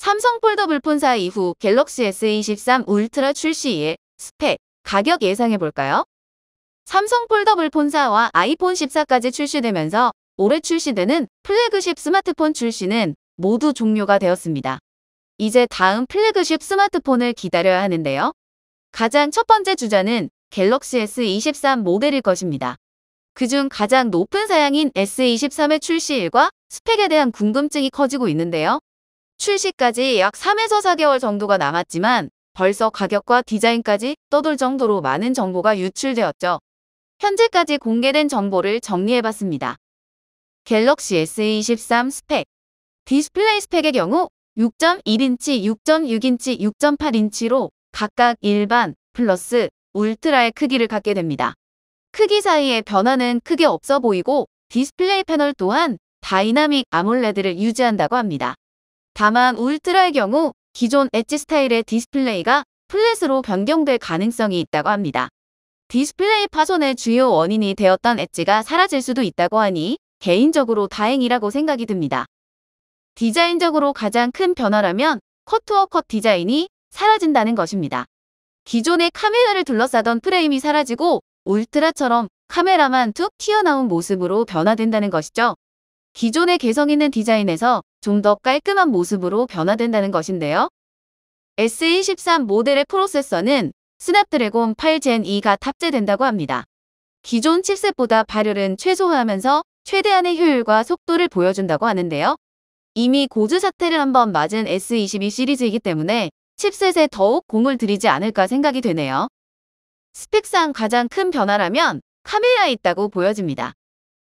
삼성 폴더블 폰사 이후 갤럭시 S23 울트라 출시일 스펙, 가격 예상해볼까요? 삼성 폴더블 폰사와 아이폰 14까지 출시되면서 올해 출시되는 플래그십 스마트폰 출시는 모두 종료가 되었습니다. 이제 다음 플래그십 스마트폰을 기다려야 하는데요. 가장 첫 번째 주자는 갤럭시 S23 모델일 것입니다. 그중 가장 높은 사양인 S23의 출시일과 스펙에 대한 궁금증이 커지고 있는데요. 출시까지 약 3에서 4개월 정도가 남았지만 벌써 가격과 디자인까지 떠돌 정도로 많은 정보가 유출되었죠. 현재까지 공개된 정보를 정리해봤습니다. 갤럭시 S23 스펙. 디스플레이 스펙의 경우 6.1인치, 6.6인치, 6.8인치로 각각 일반, 플러스, 울트라의 크기를 갖게 됩니다. 크기 사이의 변화는 크게 없어 보이고 디스플레이 패널 또한 다이나믹 아몰레드를 유지한다고 합니다. 다만 울트라의 경우 기존 엣지 스타일의 디스플레이가 플랫으로 변경될 가능성이 있다고 합니다. 디스플레이 파손의 주요 원인이 되었던 엣지가 사라질 수도 있다고 하니 개인적으로 다행이라고 생각이 듭니다. 디자인적으로 가장 큰 변화라면 컷투어 컷 디자인이 사라진다는 것입니다. 기존의 카메라를 둘러싸던 프레임이 사라지고 울트라처럼 카메라만 툭 튀어나온 모습으로 변화된다는 것이죠. 기존의 개성 있는 디자인에서 좀 더 깔끔한 모습으로 변화된다는 것인데요. S23 모델의 프로세서는 스냅드래곤 8 Gen 2가 탑재된다고 합니다. 기존 칩셋보다 발열은 최소화하면서 최대한의 효율과 속도를 보여준다고 하는데요. 이미 고즈 사태를 한번 맞은 S22 시리즈이기 때문에 칩셋에 더욱 공을 들이지 않을까 생각이 되네요. 스펙상 가장 큰 변화라면 카메라에 있다고 보여집니다.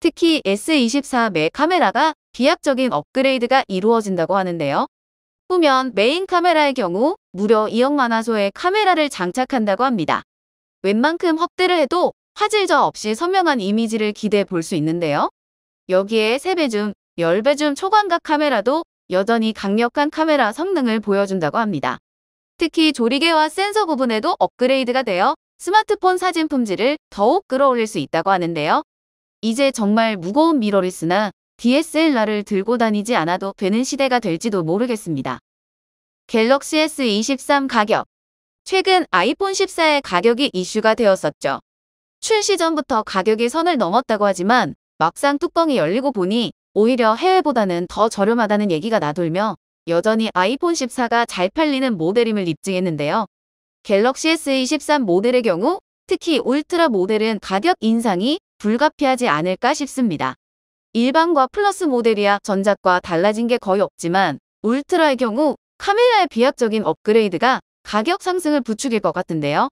특히 S24 매 카메라가 비약적인 업그레이드가 이루어진다고 하는데요. 후면 메인 카메라의 경우 무려 2억만 화소의 카메라를 장착한다고 합니다. 웬만큼 확대를 해도 화질저 없이 선명한 이미지를 기대해 볼 수 있는데요. 여기에 3배 줌, 10배 줌 초광각 카메라도 여전히 강력한 카메라 성능을 보여준다고 합니다. 특히 조리개와 센서 부분에도 업그레이드가 되어 스마트폰 사진 품질을 더욱 끌어올릴 수 있다고 하는데요. 이제 정말 무거운 미러리스나 DSLR을 들고 다니지 않아도 되는 시대가 될지도 모르겠습니다. 갤럭시 S23 가격. 최근 아이폰 14의 가격이 이슈가 되었었죠. 출시 전부터 가격이 선을 넘었다고 하지만 막상 뚜껑이 열리고 보니 오히려 해외보다는 더 저렴하다는 얘기가 나돌며 여전히 아이폰 14가 잘 팔리는 모델임을 입증했는데요. 갤럭시 S23 모델의 경우 특히 울트라 모델은 가격 인상이 불가피하지 않을까 싶습니다. 일반과 플러스 모델이야 전작과 달라진 게 거의 없지만 울트라의 경우 카메라의 비약적인 업그레이드가 가격 상승을 부추길 것 같은데요.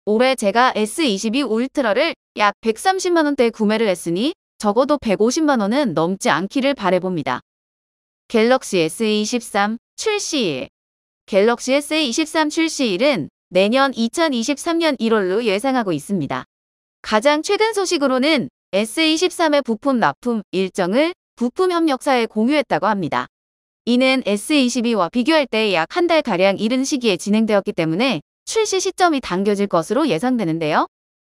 올해 제가 S22 울트라를 약 130만원대에 구매를 했으니 적어도 150만원은 넘지 않기를 바라봅니다. 갤럭시 S23 출시일. 갤럭시 S23 출시일은 내년 2023년 1월로 예상하고 있습니다. 가장 최근 소식으로는 S23의 부품 납품 일정을 부품 협력사에 공유했다고 합니다. 이는 S22와 비교할 때 약 한 달가량 이른 시기에 진행되었기 때문에 출시 시점이 당겨질 것으로 예상되는데요.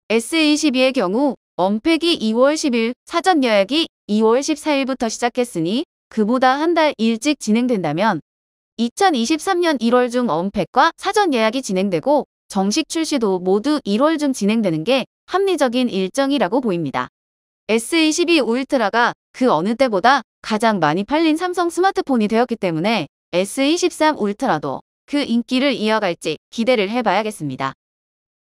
S22의 경우 언팩이 2월 10일, 사전 예약이 2월 14일부터 시작했으니 그보다 한 달 일찍 진행된다면 2023년 1월 중 언팩과 사전 예약이 진행되고 정식 출시도 모두 1월 중 진행되는 게 합리적인 일정이라고 보입니다. S22 울트라가 그 어느 때보다 가장 많이 팔린 삼성 스마트폰이 되었기 때문에 S23 울트라도 그 인기를 이어갈지 기대를 해봐야겠습니다.